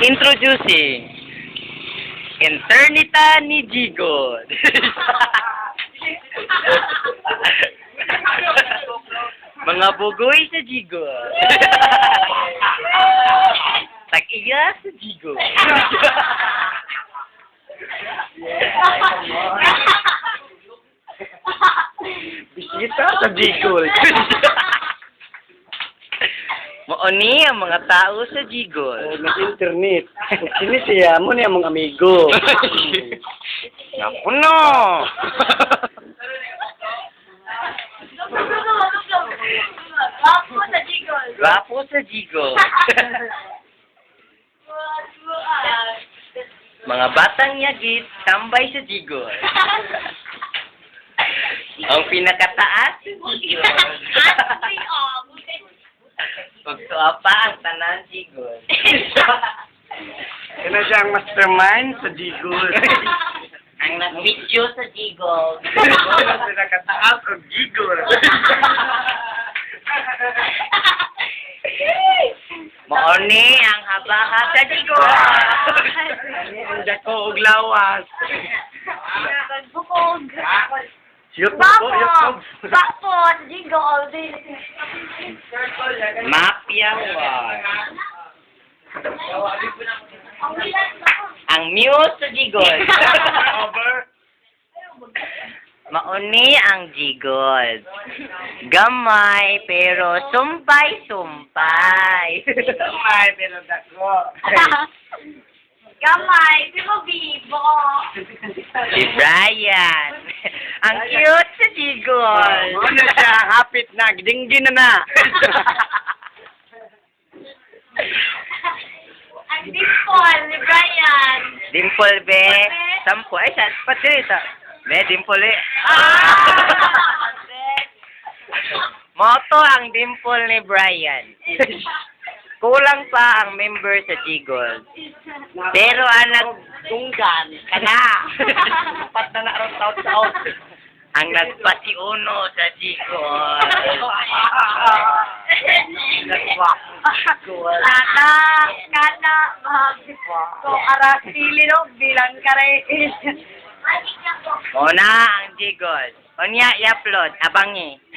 Introducing Internita ni Jigo. Mga bugoy sa Jigo. Tag-iya sa Jigo. Bisita sa Jigo. Mauni ang mga tao sa Jigol. Nag-internet. Sini siya mo niya mga amigo. Naku no! Wapo sa Jigol. Gwapo sa Jigol. Mga batang yagit, tambay sa Jigol. Ang pinakataas sa Jigol. Pagtuwa pa ang tanan Jigol. Kaya siya ang mastermind sa Jigol. Ang nag-video sa Jigol. Kasi nakataas ang Jigol. Mauni ang habaha sa Jigol. Ang dako og lawas. Bukog. Yut po, Wapo. yut po. Wapo sa Jigol. Mafia War. Ang muse sa Jigol. Over. Mauni ang Jigol. Gamay pero sumpay-sumpay. May pero dako. Gamay, di mo bibo. Si Brian. Ang cute sa Jigol. Ano siya, hapit na, dinggin na. Ang dimple ni Brian. Dimple be. Sampo. Ay, sa pati sa. Be, dimple eh. Moto ang dimple ni Brian. Kulang pa ang member sa Jigol. Pero ang Tunggan. kana. Pat na na ron taot-taot. Ang nagpasiuno sa Jigol. Kana, so arasili no, bilang kare. Muna ang Jigol. Onya, i-upload. Abangi.